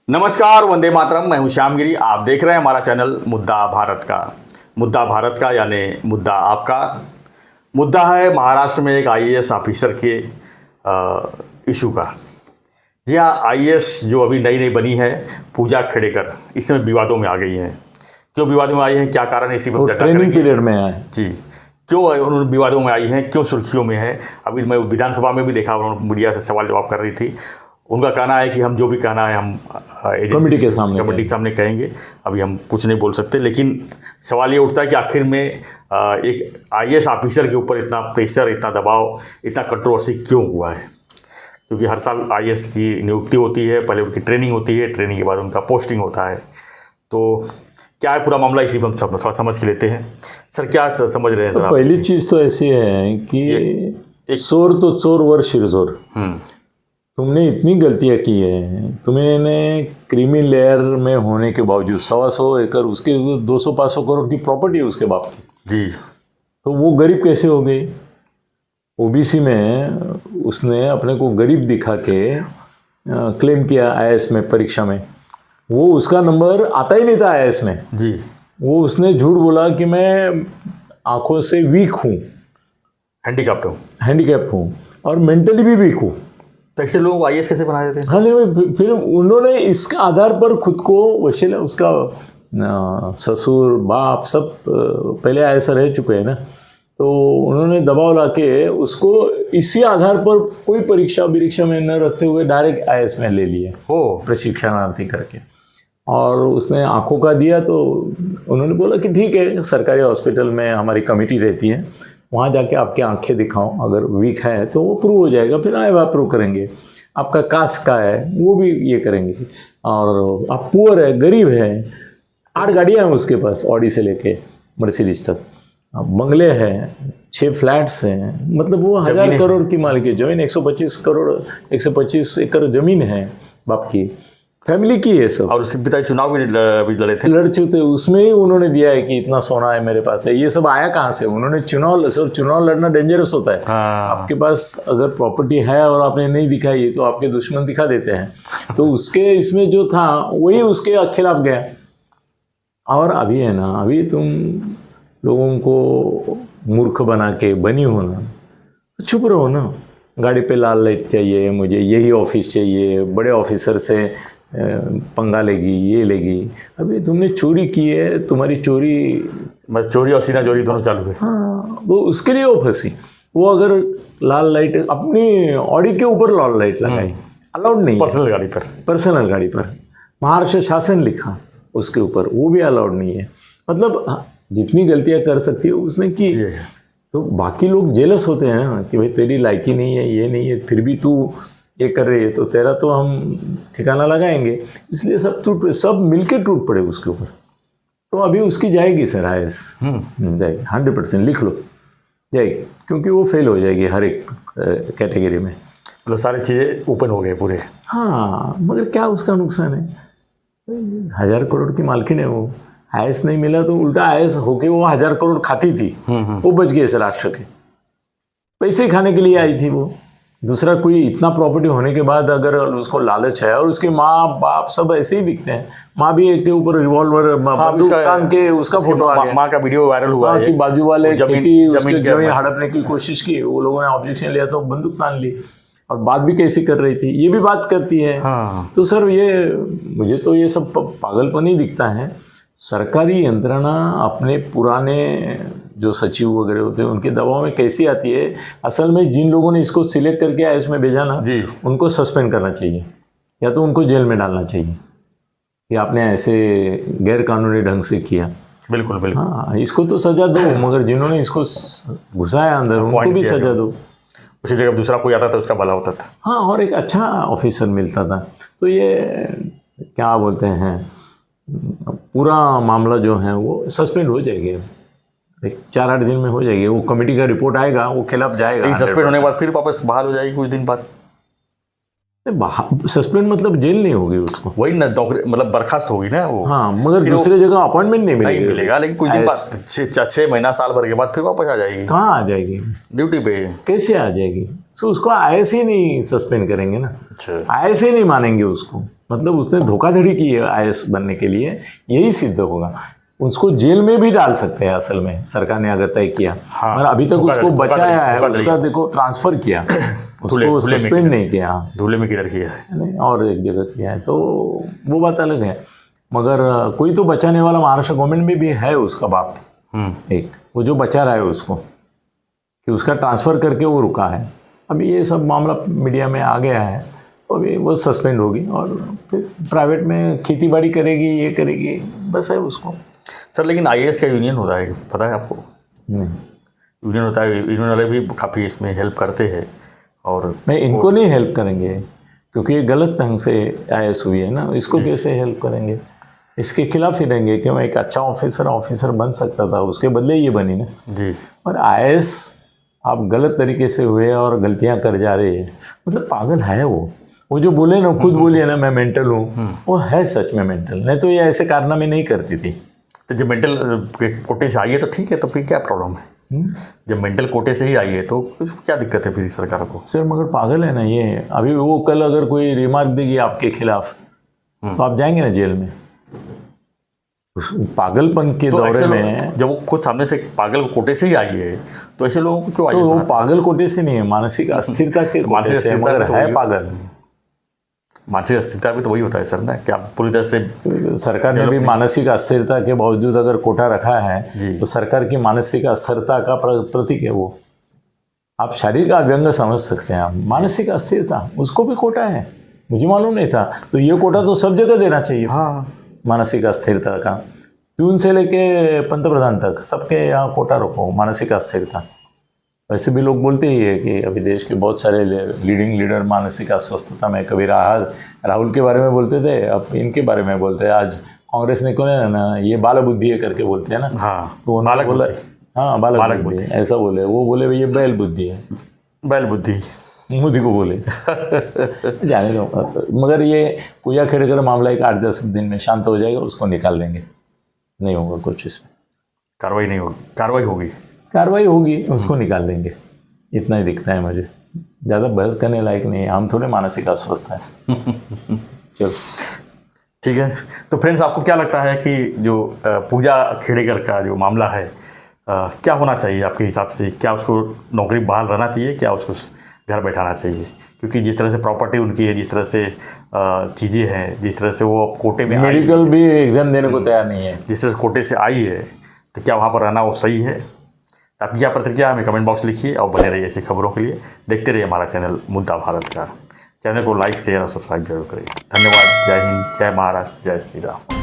नमस्कार, वंदे मातरम। मैं हूं श्यामगिरी। आप देख रहे हैं हमारा चैनल मुद्दा भारत का। मुद्दा भारत का यानी मुद्दा आपका। मुद्दा है महाराष्ट्र में एक आईएएस ऑफिसर के इशू का। जी हाँ, आईएएस जो अभी नई नई बनी है पूजा खेड़ेकर, इस समय विवादों में आ गई हैं। क्यों विवादों में आई हैं, क्या कारण है, इसी पर चर्चा ट्रेनिंग पीरियड में है जी। क्यों उन्होंने विवादों में आई हैं, क्यों सुर्खियों में है। अभी मैं विधानसभा में भी देखा, उन्होंने मीडिया से सवाल जवाब कर रही थी। उनका कहना है कि हम जो भी कहना है हम कमेटी के सामने कहेंगे। अभी हम कुछ नहीं बोल सकते, लेकिन सवाल ये उठता है कि आखिर में एक आईएएस ऑफिसर के ऊपर इतना प्रेशर, इतना दबाव, इतना कंट्रोवर्सी क्यों हुआ है। क्योंकि हर साल आईएएस की नियुक्ति होती है, पहले उनकी ट्रेनिंग होती है, ट्रेनिंग के बाद उनका पोस्टिंग होता है। तो क्या है पूरा मामला, इसी पर हम थोड़ा समझ के लेते हैं। सर क्या समझ रहे हैं सर? पहली चीज़ तो ऐसी है कि चोर तो चोर वर शिरचोर। तुमने इतनी गलतियां की है। तुमने क्रीमी लेयर में होने के बावजूद 125 एकड़, उसके 200-500 करोड़ की प्रॉपर्टी है उसके बाप की जी। तो वो गरीब कैसे हो गई? ओबीसी में उसने अपने को गरीब दिखा के क्लेम किया आईएएस में परीक्षा में। वो उसका नंबर आता ही नहीं था आईएएस में जी। वो उसने झूठ बोला कि मैं आंखों से वीक हूँ, हैंडीकैप्ट हूँ और मेंटली भी वीक हूँ। तो ऐसे लोग आईएएस कैसे बना देते हैं? हाँ नहीं, फिर उन्होंने इसके आधार पर खुद को वैसे उसका ससुर बाप सब पहले आईएएस रह चुके हैं ना, तो उन्होंने दबाव लाके उसको इसी आधार पर कोई परीक्षा में न रखते हुए डायरेक्ट आईएएस में ले लिए प्रशिक्षणार्थी करके। और उसने आंखों का दिया तो उन्होंने बोला कि ठीक है, सरकारी हॉस्पिटल में हमारी कमेटी रहती है, वहाँ जाके आपकी आंखें दिखाओ, अगर वीक है तो वो प्रूव हो जाएगा, फिर आए अप्रूव करेंगे। आपका कास्ट का है वो भी ये करेंगे। और आप पुअर है, गरीब है, 8 गाड़ियाँ हैं उसके पास, ऑडी से लेके मर्सिडीज तक, बंगले हैं, 6 फ्लैट्स हैं, मतलब वो 1000 करोड़ की मालिक है जमीन, 125 एकड़ जमीन है बाप की, फैमिली की है सब। और उसके पिता चुनाव भी लड़े थे, उसमें ही उन्होंने दिया है कि इतना सोना है मेरे पास है। ये सब आया कहाँ से? उन्होंने चुनाव लड़ना डेंजरस होता है। आपके पास अगर प्रॉपर्टी है और आपने नहीं दिखाई तो आपके दुश्मन दिखा देते हैं। तो उसके इसमें जो था वही उसके खिलाफ गया। और अभी है ना, अभी तुम लोगों को मूर्ख बना के बनी हो ना, तो चुप रहो ना। गाड़ी पे लाल लाइट चाहिए, मुझे यही ऑफिस चाहिए, बड़े ऑफिसर से पंगा लेगी, ये लेगी। अभी तुमने चोरी की है, तुम्हारी चोरी और सीना चोरी दोनों चालू है। हाँ, वो उसके लिए वो फंसी। वो अगर लाल लाइट अपनी ऑडी के ऊपर लाल लाइट लगाई, अलाउड नहीं, पर्सनल गाड़ी पर महाराष्ट्र शासन लिखा उसके ऊपर, वो भी अलाउड नहीं है। मतलब जितनी गलतियां कर सकती है उसने की। तो बाकी लोग जेलस होते हैं ना कि भाई तेरी लायकी नहीं है, ये नहीं है, फिर भी तू ये कर रही है, तो तेरा तो हम ठिकाना लगाएंगे। इसलिए सब मिलके टूट पड़े उसके ऊपर। तो अभी उसकी जाएगी सर आईएएस, जाएगी 100%, लिख लो, जाएगी, क्योंकि वो फेल हो जाएगी हर एक कैटेगरी में। मतलब सारी चीज़ें ओपन हो गए पूरे। हाँ, मगर क्या उसका नुकसान है? 1000 करोड़ की मालकिन है वो। आईएएस नहीं मिला तो उल्टा आईएएस होके वो 1000 करोड़ खाती थी, वो बच गए सर राष्ट्र के पैसे खाने के लिए आई थी वो। दूसरा कोई इतना प्रॉपर्टी होने के बाद अगर उसको लालच है, और उसके माँ बाप सब ऐसे ही दिखते हैं। माँ भी एक के ऊपर रिवॉल्वर टांग के उसका फोटो आ गया, माँ का वीडियो वायरल हुआ है कि बाजू वाले जमीन हड़पने की कोशिश की, वो लोगों ने ऑब्जेक्शन लिया तो बंदूक तान ली, और बात भी कैसी कर रही थी, ये भी बात करती है। तो सर ये मुझे तो ये सब पागलपन ही दिखता है। सरकारी यंत्रणा अपने पुराने जो सचिव वगैरह होते हैं उनके दबाव में कैसी आती है। असल में जिन लोगों ने इसको सिलेक्ट करके आईएएस में भेजा ना, उनको सस्पेंड करना चाहिए, या तो उनको जेल में डालना चाहिए कि आपने ऐसे गैर कानूनी ढंग से किया। बिल्कुल। हाँ, इसको तो सजा दो, मगर जिन्होंने इसको घुसाया अंदर उनको भी सजा दो। उसी जगह दूसरा कोई आता था उसका भला होता था। हाँ, और एक अच्छा ऑफिसर मिलता था। तो ये क्या बोलते हैं, पूरा मामला जो है वो सस्पेंड हो जाएगी, 4-8 दिन में हो जाएगी। वो कमेटी का रिपोर्ट आएगा, वो खिलाफ जाएगा। सस्पेंड होने के बाद फिर वापस बहाल हो जाएगी कुछ दिन बाद। सस्पेंड मतलब जेल नहीं होगी उसको, वही ना, मतलब बर्खास्त होगी ना वो। हाँ, मगर दूसरे जगह अपॉइंटमेंट नहीं मिलेगा, लेकिन कुछ दिन बाद 6 महीना साल भर के बाद फिर वापस आ जाएगी। कहाँ आ जाएगी? ड्यूटी पे। कैसे आ जाएगी? तो उसको IAS ही नहीं सस्पेंड करेंगे ना, अच्छा IAS ही नहीं मानेंगे उसको, मतलब उसने धोखाधड़ी की है IAS बनने के लिए, यही सिद्ध होगा। उसको जेल में भी डाल सकते हैं असल में, सरकार ने अगर तय किया। हाँ, मगर अभी तक उसको बचाया है, उसका देखो ट्रांसफर किया, उसको सस्पेंड नहीं किया, धूले में क्लियर किया है, नहीं और एक जगह किया है, तो वो बात अलग है। मगर कोई तो बचाने वाला महाराष्ट्र गवर्नमेंट में भी है, उसका बाप एक, वो जो बचा रहा है उसको, कि उसका ट्रांसफ़र करके वो रुका है। अभी ये सब मामला मीडिया में आ गया है, अभी वो सस्पेंड होगी और फिर प्राइवेट में खेती बाड़ी करेगी, ये करेगी, बस है उसको। सर लेकिन IAS का यूनियन होता है, पता है आपको? यूनियन होता है, यूनियन वाले भी काफ़ी इसमें हेल्प करते हैं। और नहीं, इनको नहीं हेल्प करेंगे क्योंकि ये गलत ढंग से IAS हुई है ना, इसको कैसे हेल्प करेंगे? इसके खिलाफ ही रहेंगे कि मैं एक अच्छा ऑफिसर बन सकता था, उसके बदले ये बनी ना जी। और IAS आप गलत तरीके से हुए और गलतियां कर जा रहे हैं, मतलब पागल है वो जो बोले ना, खुद बोली है ना मैं मेंटल हूँ, वो है सच में मेंटल, नहीं तो ये ऐसे कारनामे नहीं करती थी। तो जब मेंटल कोटे से आई है तो ठीक है, तो फिर क्या प्रॉब्लम है? जब मेंटल कोटे से ही आई है तो क्या दिक्कत है फिर सरकार को? सर मगर पागल है ना ये। अभी वो कल अगर कोई रिमार्क देगी आपके खिलाफ तो आप जाएंगे ना जेल में, उस पागलपन के दौरे में। जब वो खुद सामने से पागल कोटे से ही आई है तो ऐसे लोगों को क्यों आई? वो पागल कोटे से नहीं है, मानसिक अस्थिरता के कोटे से, मगर है पागल। मानसिक अस्थिरता भी तो वही होता है सर ना, कि आप पूरी तरह से, सरकार ने भी मानसिक अस्थिरता के बावजूद अगर कोटा रखा है तो सरकार की मानसिक अस्थिरता का प्रतीक है वो। आप शारीरिक अभ्यंग समझ सकते हैं, आप मानसिक अस्थिरता उसको भी कोटा है, मुझे मालूम नहीं था। तो ये कोटा तो सब जगह देना चाहिए। हाँ, मानसिक अस्थिरता का प्यून से लेके पंतप्रधान तक सबके यहाँ कोटा रखो, मानसिक अस्थिरता। वैसे भी लोग बोलते ही है कि अभी देश के बहुत सारे लीडिंग लीडर मानसिक अस्वस्थता में, कभी राहुल के बारे में बोलते थे, अब इनके बारे में बोलते हैं। आज कांग्रेस ने कौन है ना, ये बाल बुद्धि है करके बोलते हैं ना। हाँ, तो बालक बोला, हाँ बालक बुद्धि ऐसा बोले, वो बोले ये बैल बुद्धि है, बैल बुद्धि मोदी को बोले जाने दो। मगर ये पूजा खेड़कर मामला एक 8-10 दिन में शांत हो जाएगा, उसको निकाल देंगे, नहीं होगा कुछ इसमें, कार्रवाई नहीं होगी, कार्रवाई होगी, उसको निकाल देंगे, इतना ही दिखता है मुझे। ज़्यादा बहस करने लायक नहीं है, हम थोड़े मानसिक अस्वस्थ हैं। चलो ठीक है। तो फ्रेंड्स, आपको क्या लगता है कि जो पूजा खेड़ेकर का जो मामला है, क्या होना चाहिए आपके हिसाब से? क्या उसको नौकरी बहाल रहना चाहिए, क्या उसको घर बैठाना चाहिए? क्योंकि जिस तरह से प्रॉपर्टी उनकी है, जिस तरह से चीज़ें हैं, जिस तरह से वो कोटे में मेडिकल भी एग्जाम देने को तैयार नहीं है, जिस तरह से कोटे से आई है, तो क्या वहाँ पर रहना वो सही है? आपकी क्या प्रतिक्रिया हमें कमेंट बॉक्स लिखिए और बने रहिए ऐसी खबरों के लिए। देखते रहिए हमारा चैनल मुद्दा भारत का। चैनल को लाइक, शेयर और सब्सक्राइब जरूर करें। धन्यवाद। जय हिंद, जय महाराष्ट्र, जय श्री राम।